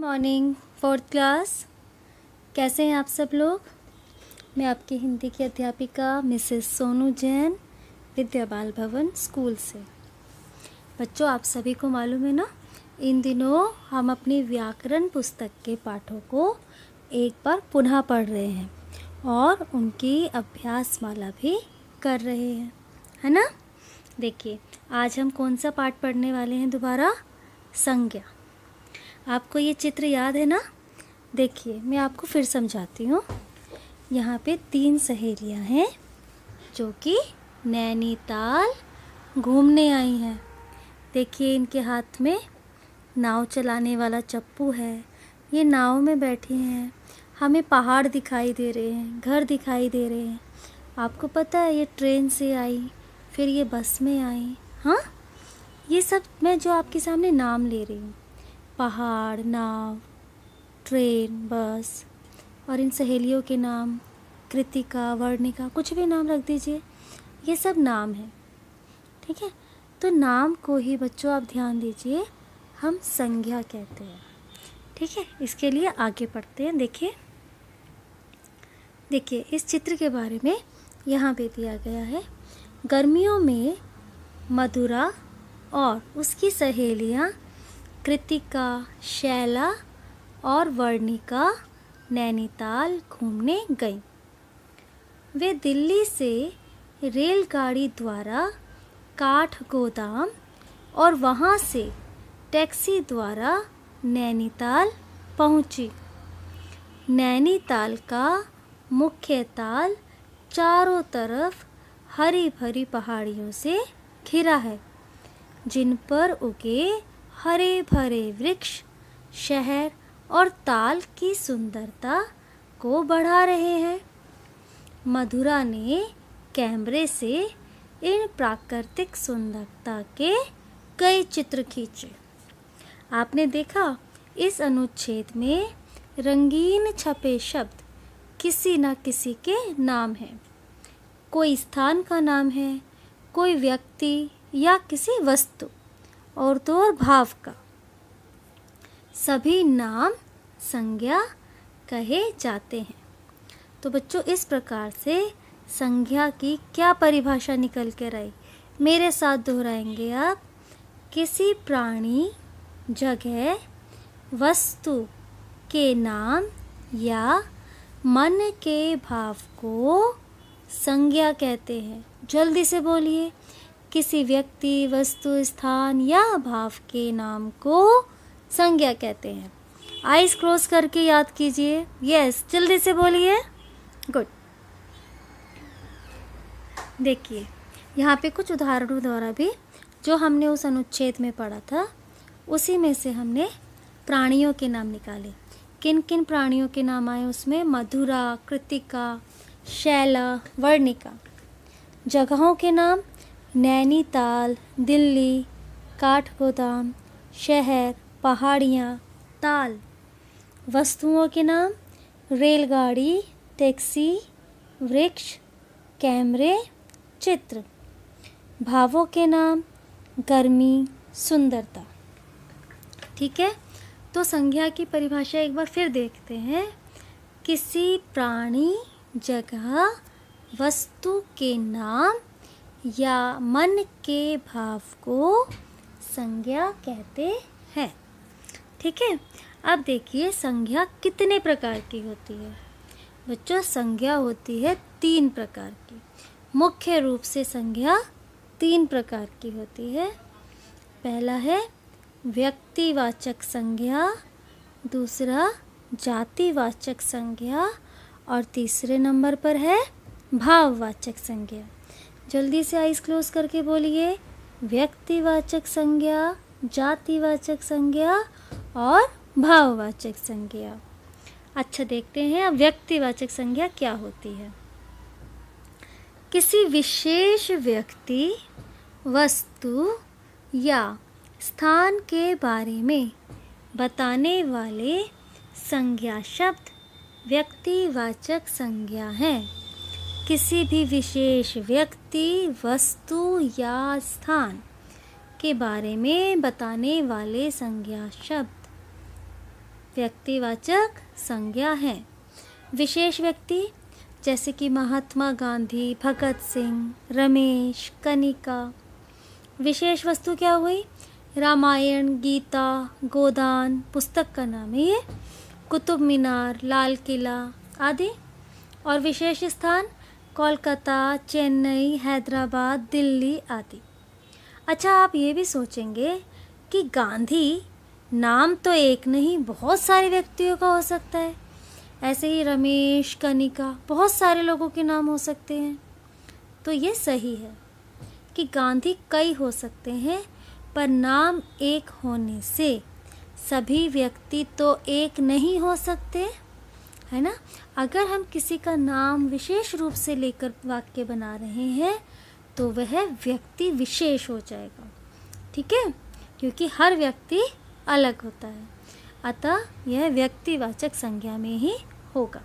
Morning fourth class. कैसे हैं आप सब लोग। मैं आपकी हिंदी की अध्यापिका मिसेस सोनू जैन, विद्या बाल भवन स्कूल से। बच्चों, आप सभी को मालूम है ना, इन दिनों हम अपनी व्याकरण पुस्तक के पाठों को एक बार पुनः पढ़ रहे हैं और उनकी अभ्यास माला भी कर रहे हैं, है ना। देखिए, आज हम कौन सा पाठ पढ़ने वाले हैं दोबारा। संज्ञा। आपको ये चित्र याद है ना। देखिए, मैं आपको फिर समझाती हूँ। यहाँ पे 3 सहेलियाँ हैं जो कि नैनीताल घूमने आई हैं। देखिए, इनके हाथ में नाव चलाने वाला चप्पू है। ये नाव में बैठी हैं। हमें पहाड़ दिखाई दे रहे हैं, घर दिखाई दे रहे हैं। आपको पता है, ये ट्रेन से आई, फिर ये बस में आई। हाँ, ये सब मैं जो आपके सामने नाम ले रही हूँ, पहाड़, नाव, ट्रेन, बस, और इन सहेलियों के नाम कृतिका, वर्णिका, कुछ भी नाम रख दीजिए, ये सब नाम है। ठीक है, तो नाम को ही बच्चों आप ध्यान दीजिए, हम संज्ञा कहते हैं। ठीक है, इसके लिए आगे पढ़ते हैं। देखिए इस चित्र के बारे में यहाँ पे दिया गया है। गर्मियों में मधुरा और उसकी सहेलियाँ कृतिका, शैला और वर्णिका नैनीताल घूमने गईं। वे दिल्ली से रेलगाड़ी द्वारा काठगोदाम और वहाँ से टैक्सी द्वारा नैनीताल पहुँची। नैनीताल का मुख्य ताल चारों तरफ हरी भरी पहाड़ियों से घिरा है, जिन पर उगे हरे भरे वृक्ष शहर और ताल की सुंदरता को बढ़ा रहे हैं। मधुरा ने कैमरे से इन प्राकृतिक सुंदरता के कई चित्र खींचे। आपने देखा, इस अनुच्छेद में रंगीन छपे शब्द किसी न किसी के नाम हैं। कोई स्थान का नाम है, कोई व्यक्ति या किसी वस्तु, और तो और भाव का। सभी नाम संज्ञा कहे जाते हैं। तो बच्चों, इस प्रकार से संज्ञा की क्या परिभाषा निकल कर आई, मेरे साथ दोहराएंगे आप। किसी प्राणी, जगह, वस्तु के नाम या मन के भाव को संज्ञा कहते हैं। जल्दी से बोलिए। किसी व्यक्ति, वस्तु, स्थान या भाव के नाम को संज्ञा कहते हैं। आइज क्लोज करके याद कीजिए। यस, जल्दी से बोलिए। गुड। देखिए, यहाँ पे कुछ उदाहरणों द्वारा भी जो हमने उस अनुच्छेद में पढ़ा था, उसी में से हमने प्राणियों के नाम निकाले। किन किन प्राणियों के नाम आए उसमें? मधुरा, कृतिका, शैला, वर्णिका। जगहों के नाम नैनीताल, दिल्ली, काठगोदाम, शहर, पहाड़ियाँ, ताल। वस्तुओं के नाम रेलगाड़ी, टैक्सी, वृक्ष, कैमरे, चित्र। भावों के नाम गर्मी, सुंदरता। ठीक है, तो संज्ञा की परिभाषा एक बार फिर देखते हैं। किसी प्राणी, जगह, वस्तु के नाम या मन के भाव को संज्ञा कहते हैं। ठीक है, अब देखिए संज्ञा कितने प्रकार की होती है। बच्चों, संज्ञा होती है 3 प्रकार की। मुख्य रूप से संज्ञा 3 प्रकार की होती है। पहला है व्यक्तिवाचक संज्ञा, दूसरा जातिवाचक संज्ञा, और तीसरे नंबर पर है भाववाचक संज्ञा। जल्दी से आइज क्लोज करके बोलिए। व्यक्तिवाचक संज्ञा, जातिवाचक संज्ञा और भाववाचक संज्ञा। अच्छा, देखते हैं अब व्यक्तिवाचक संज्ञा क्या होती है। किसी विशेष व्यक्ति, वस्तु या स्थान के बारे में बताने वाले संज्ञा शब्द व्यक्तिवाचक संज्ञा है। किसी भी विशेष व्यक्ति, वस्तु या स्थान के बारे में बताने वाले संज्ञा शब्द व्यक्तिवाचक संज्ञा हैं। विशेष व्यक्ति जैसे कि महात्मा गांधी, भगत सिंह, रमेश, कनिका। विशेष वस्तु क्या हुई? रामायण, गीता, गोदान पुस्तक का नाम है ये, कुतुब मीनार, लाल किला आदि। और विशेष स्थान कोलकाता, चेन्नई, हैदराबाद, दिल्ली आदि। अच्छा, आप ये भी सोचेंगे कि गांधी नाम तो एक नहीं, बहुत सारे व्यक्तियों का हो सकता है। ऐसे ही रमेश, कनिका, बहुत सारे लोगों के नाम हो सकते हैं। तो ये सही है कि गांधी कई हो सकते हैं, पर नाम एक होने से सभी व्यक्ति तो एक नहीं हो सकते, है ना। अगर हम किसी का नाम विशेष रूप से लेकर वाक्य बना रहे हैं तो वह व्यक्ति विशेष हो जाएगा, ठीक है, क्योंकि हर व्यक्ति अलग होता है। अतः यह व्यक्तिवाचक संज्ञा में ही होगा।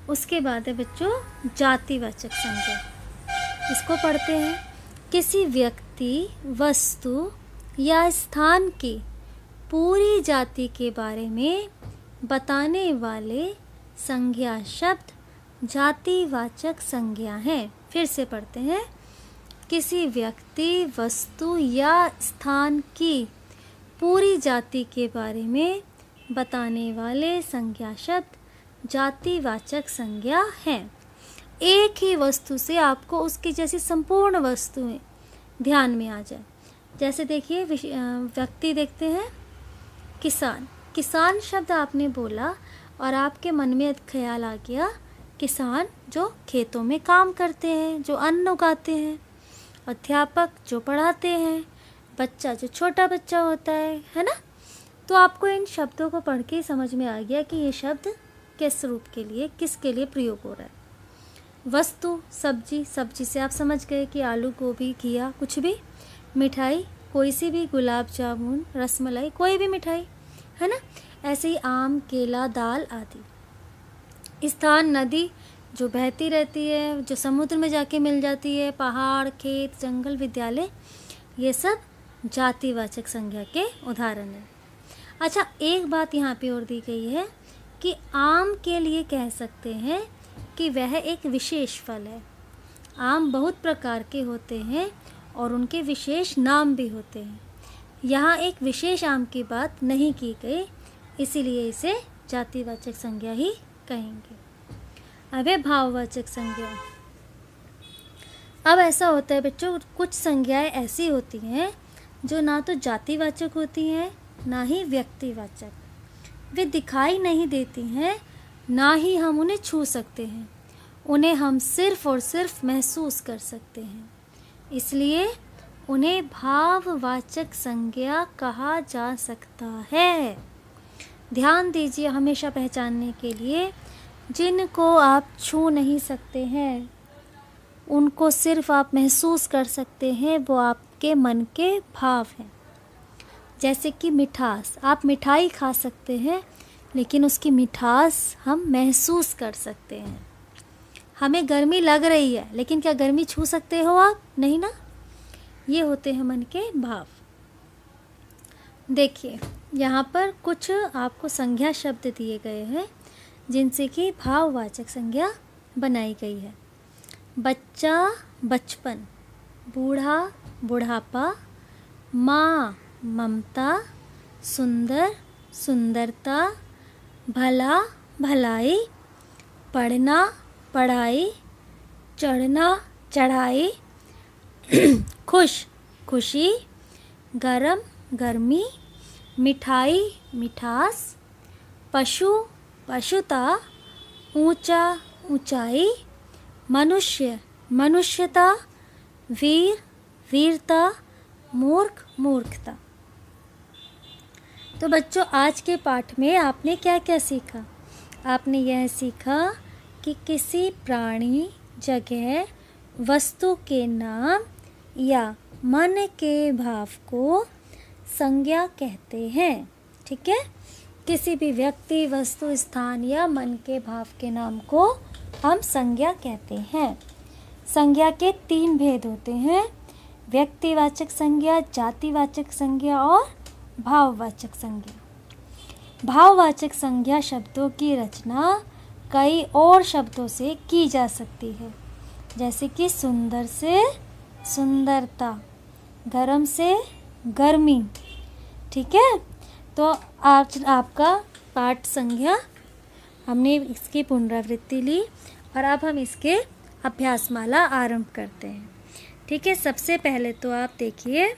उसके बाद है बच्चों जातिवाचक संज्ञा। इसको पढ़ते हैं। किसी व्यक्ति, वस्तु या स्थान की पूरी जाति के बारे में बताने वाले संज्ञा शब्द जातिवाचक संज्ञा है। फिर से पढ़ते हैं। किसी व्यक्ति, वस्तु या स्थान की पूरी जाति के बारे में बताने वाले संज्ञा शब्द जातिवाचक संज्ञा हैं। एक ही वस्तु से आपको उसकी जैसी संपूर्ण वस्तुएं ध्यान में आ जाए। जैसे देखिए व्यक्ति देखते हैं, किसान। किसान शब्द आपने बोला और आपके मन में ख्याल आ गया किसान जो खेतों में काम करते हैं, जो अन्न उगाते हैं। अध्यापक जो पढ़ाते हैं। बच्चा जो छोटा बच्चा होता है ना। तो आपको इन शब्दों को पढ़ के समझ में आ गया कि ये शब्द किस रूप के लिए, किसके लिए प्रयोग हो रहा है। वस्तु सब्जी, सब्जी से आप समझ गए कि आलू, गोभी, घिया, कुछ भी। मिठाई, कोई सी भी, गुलाब जामुन, रसमलाई, कोई भी मिठाई, है ना। ऐसे ही आम, केला, दाल आदि। स्थान नदी जो बहती रहती है, जो समुद्र में जाके मिल जाती है, पहाड़, खेत, जंगल, विद्यालय, ये सब जातिवाचक संज्ञा के उदाहरण हैं। अच्छा, एक बात यहाँ पे और दी गई है कि आम के लिए कह सकते हैं कि वह एक विशेष फल है। आम बहुत प्रकार के होते हैं और उनके विशेष नाम भी होते हैं। यहाँ एक विशेष आम की बात नहीं की गई, इसीलिए इसे जातिवाचक संज्ञा ही कहेंगे। अब है भाववाचक संज्ञा। अब ऐसा होता है बच्चों, कुछ संज्ञाएं ऐसी होती हैं जो ना तो जातिवाचक होती हैं ना ही व्यक्तिवाचक। वे दिखाई नहीं देती हैं, ना ही हम उन्हें छू सकते हैं। उन्हें हम सिर्फ और सिर्फ महसूस कर सकते हैं, इसलिए उन्हें भाववाचक संज्ञा कहा जा सकता है। ध्यान दीजिए हमेशा पहचानने के लिए, जिनको आप छू नहीं सकते हैं, उनको सिर्फ आप महसूस कर सकते हैं, वो आपके मन के भाव हैं। जैसे कि मिठास, आप मिठाई खा सकते हैं लेकिन उसकी मिठास हम महसूस कर सकते हैं। हमें गर्मी लग रही है लेकिन क्या गर्मी छू सकते हो आप? नहीं ना। ये होते हैं मन के भाव। देखिए यहाँ पर कुछ आपको संज्ञा शब्द दिए गए हैं जिनसे कि भाववाचक संज्ञा बनाई गई है। बच्चा, बचपन। बूढ़ा, बुढ़ापा। माँ, ममता। सुंदर, सुंदरता। भला, भलाई। पढ़ना, पढ़ाई। चढ़ना, चढ़ाई। खुश, खुशी। गरम, गर्मी। मिठाई, मिठास। पशु, पशुता। ऊंचा, ऊंचाई। मनुष्य, मनुष्यता। वीर, वीरता। मूर्ख, मूर्खता। तो बच्चों आज के पाठ में आपने क्या क्या सीखा? आपने यह सीखा कि किसी प्राणी, जगह, वस्तु के नाम या मन के भाव को संज्ञा कहते हैं। ठीक है, किसी भी व्यक्ति, वस्तु, स्थान या मन के भाव के नाम को हम संज्ञा कहते हैं। संज्ञा के 3 भेद होते हैं: व्यक्तिवाचक संज्ञा, जातिवाचक संज्ञा और भाववाचक संज्ञा। भाववाचक संज्ञा शब्दों की रचना कई और शब्दों से की जा सकती है, जैसे कि सुंदर से सुंदरता, गर्म से गर्मी। ठीक है, तो आज आपका पाठ संज्ञा हमने इसकी पुनरावृत्ति ली और अब हम इसके अभ्यास माला आरंभ करते हैं। ठीक है, सबसे पहले तो आप देखिए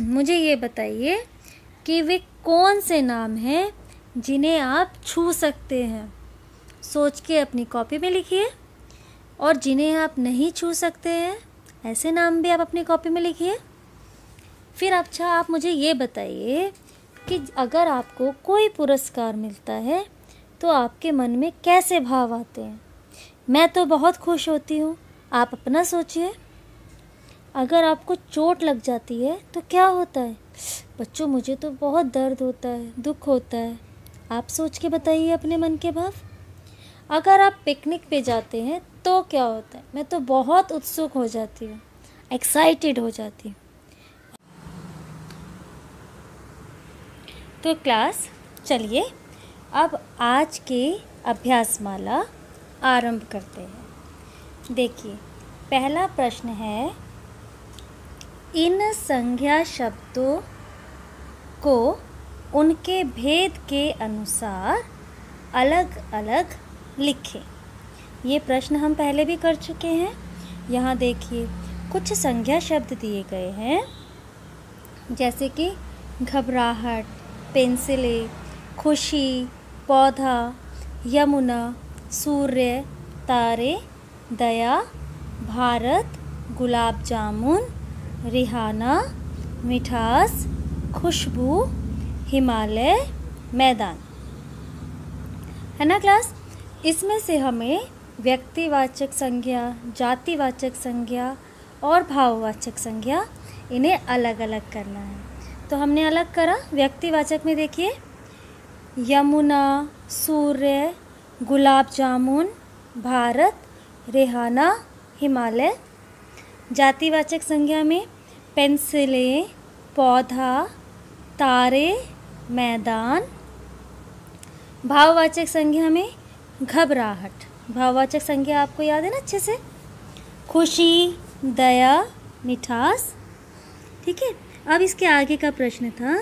मुझे ये बताइए कि वे कौन से नाम हैं जिन्हें आप छू सकते हैं। सोच के अपनी कॉपी में लिखिए, और जिन्हें आप नहीं छू सकते हैं ऐसे नाम भी आप अपनी कॉपी में लिखिए। फिर अच्छा आप मुझे ये बताइए कि अगर आपको कोई पुरस्कार मिलता है तो आपके मन में कैसे भाव आते हैं। मैं तो बहुत खुश होती हूँ, आप अपना सोचिए। अगर आपको चोट लग जाती है तो क्या होता है? बच्चों मुझे तो बहुत दर्द होता है, दुख होता है। आप सोच के बताइए अपने मन के भाव। अगर आप पिकनिक पे जाते हैं तो क्या होता है? मैं तो बहुत उत्सुक हो जाती हूँ, एक्साइटेड हो जाती हूँ। तो क्लास चलिए अब आज के अभ्यास माला आरंभ करते हैं। देखिए पहला प्रश्न है, इन संज्ञा शब्दों को उनके भेद के अनुसार अलग अलग लिखें। ये प्रश्न हम पहले भी कर चुके हैं। यहाँ देखिए कुछ संज्ञा शब्द दिए गए हैं, जैसे कि घबराहट, पेंसिलें, खुशी, पौधा, यमुना, सूर्य, तारे, दया, भारत, गुलाब जामुन, रिहाना, मिठास, खुशबू, हिमालय, मैदान। है ना क्लास? इसमें से हमें व्यक्तिवाचक संज्ञा, जातिवाचक संज्ञा और भाववाचक संज्ञा इन्हें अलग अलग करना है। तो हमने अलग करा। व्यक्तिवाचक में देखिए यमुना, सूर्य, गुलाब जामुन, भारत, रिहाना, हिमालय। जातिवाचक संज्ञा में पेंसिलें, पौधा, तारे, मैदान। भाववाचक संज्ञा में घबराहट। भाववाचक संज्ञा आपको याद है ना अच्छे से? खुशी, दया, मिठास। ठीक है, अब इसके आगे का प्रश्न था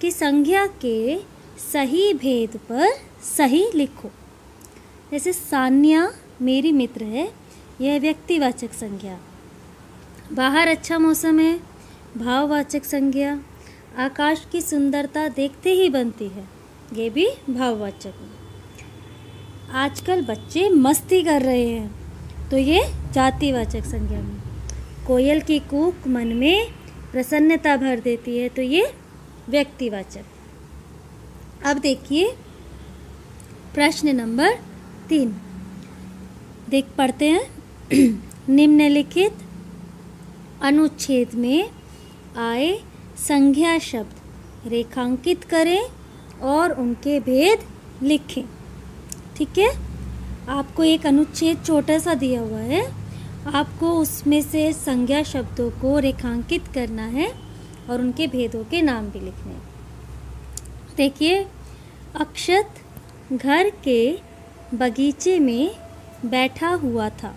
कि संज्ञा के सही भेद पर सही लिखो। जैसे सान्या मेरी मित्र है, यह व्यक्तिवाचक संज्ञा। बाहर अच्छा मौसम है, भाववाचक संज्ञा। आकाश की सुंदरता देखते ही बनती है, ये भी भाववाचक है। आजकल बच्चे मस्ती कर रहे हैं, तो ये जातिवाचक संज्ञा में। कोयल की कूक मन में प्रसन्नता भर देती है, तो ये व्यक्तिवाचक। अब देखिए प्रश्न नंबर 3 पढ़ते हैं। निम्नलिखित अनुच्छेद में आए संज्ञा शब्द रेखांकित करें और उनके भेद लिखें। ठीक है, आपको एक अनुच्छेद छोटा सा दिया हुआ है, आपको उसमें से संज्ञा शब्दों को रेखांकित करना है और उनके भेदों के नाम भी लिखने हैं। देखिए अक्षत घर के बगीचे में बैठा हुआ था।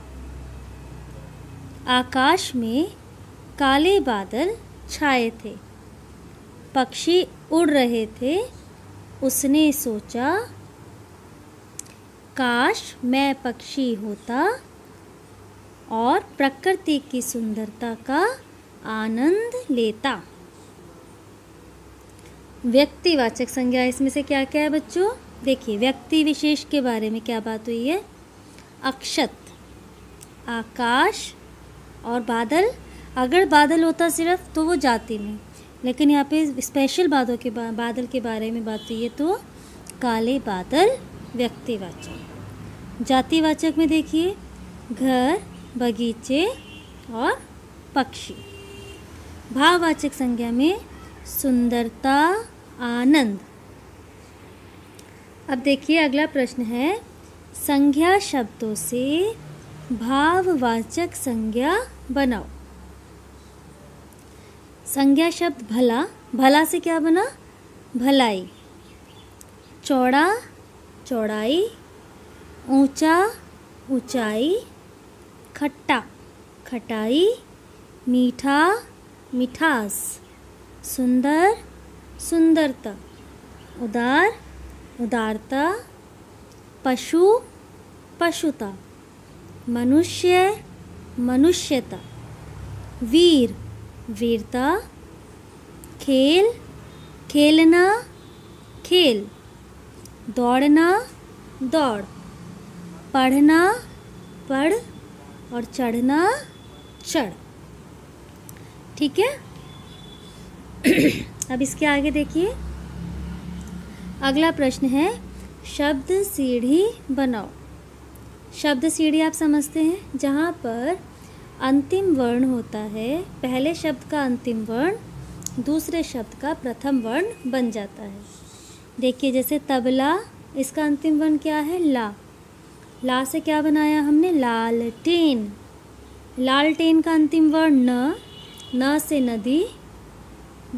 आकाश में काले बादल छाए थे, पक्षी उड़ रहे थे। उसने सोचा, काश मैं पक्षी होता और प्रकृति की सुंदरता का आनंद लेता। व्यक्तिवाचक संज्ञा इसमें से क्या क्या है बच्चों? देखिए व्यक्ति विशेष के बारे में क्या बात हुई है? अक्षत, आकाश और बादल। अगर बादल होता सिर्फ तो वो जाति में, लेकिन यहाँ पे स्पेशल बादल के बारे में बात हुई है, तो काले बादल व्यक्तिवाचक। जातिवाचक में देखिए घर, बगीचे और पक्षी। भाववाचक संज्ञा में सुंदरता, आनंद। अब देखिए अगला प्रश्न है, संज्ञा शब्दों से भाववाचक संज्ञा बनाओ। संज्ञा शब्द भला, भला से क्या बना? भलाई। चौड़ा चौड़ाई, ऊंचा ऊंचाई, खट्टा खटाई, मीठा मिठास, सुंदर सुंदरता, उदार उदारता, पशु पशुता, मनुष्य मनुष्यता, वीर वीरता, खेल खेलना खेल, दौड़ना दौड़, पढ़ना पढ़ और चढ़ना चढ़। ठीक है। अब इसके आगे देखिए, अगला प्रश्न है शब्द सीढ़ी बनाओ। शब्द सीढ़ी आप समझते हैं, जहाँ पर अंतिम वर्ण होता है, पहले शब्द का अंतिम वर्ण दूसरे शब्द का प्रथम वर्ण बन जाता है। देखिए जैसे तबला, इसका अंतिम वर्ण क्या है? ला। ला से क्या बनाया हमने? लालटेन। लालटेन का अंतिम वर्ण न। न से नदी,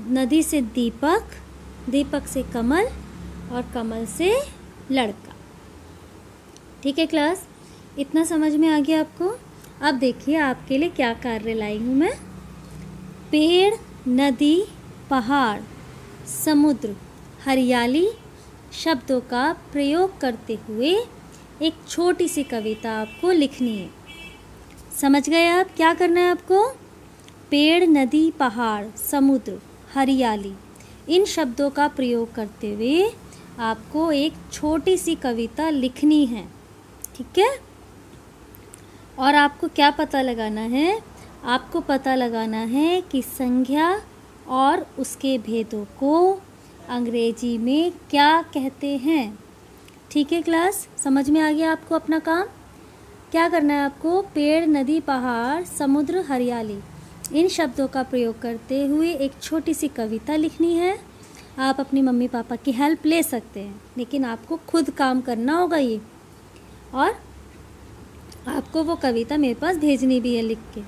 नदी से दीपक, दीपक से कमल और कमल से लड़का। ठीक है क्लास, इतना समझ में आ गया आपको? अब देखिए आपके लिए क्या कार्य लाई हूँ मैं। पेड़, नदी, पहाड़, समुद्र, हरियाली शब्दों का प्रयोग करते हुए एक छोटी सी कविता आपको लिखनी है। समझ गए आप? क्या करना है आपको? पेड़, नदी, पहाड़, समुद्र, हरियाली, इन शब्दों का प्रयोग करते हुए आपको एक छोटी सी कविता लिखनी है। ठीक है। और आपको क्या पता लगाना है? आपको पता लगाना है कि संज्ञा और उसके भेदों को अंग्रेजी में क्या कहते हैं। ठीक है क्लास, समझ में आ गया आपको अपना काम? क्या करना है आपको? पेड़, नदी, पहाड़, समुद्र, हरियाली, इन शब्दों का प्रयोग करते हुए एक छोटी सी कविता लिखनी है। आप अपनी मम्मी पापा की हेल्प ले सकते हैं, लेकिन आपको खुद काम करना होगा ये। और आपको वो कविता मेरे पास भेजनी भी है लिख के।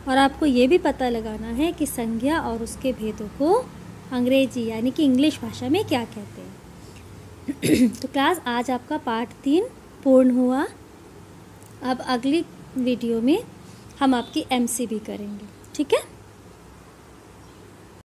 और आपको ये भी पता लगाना है कि संज्ञा और उसके भेदों को अंग्रेजी यानी कि इंग्लिश भाषा में क्या कहते हैं। तो क्लास, आज आपका पाठ 3 पूर्ण हुआ। अब अगली वीडियो में हम आपकी एमसीबी करेंगे। ठीक है।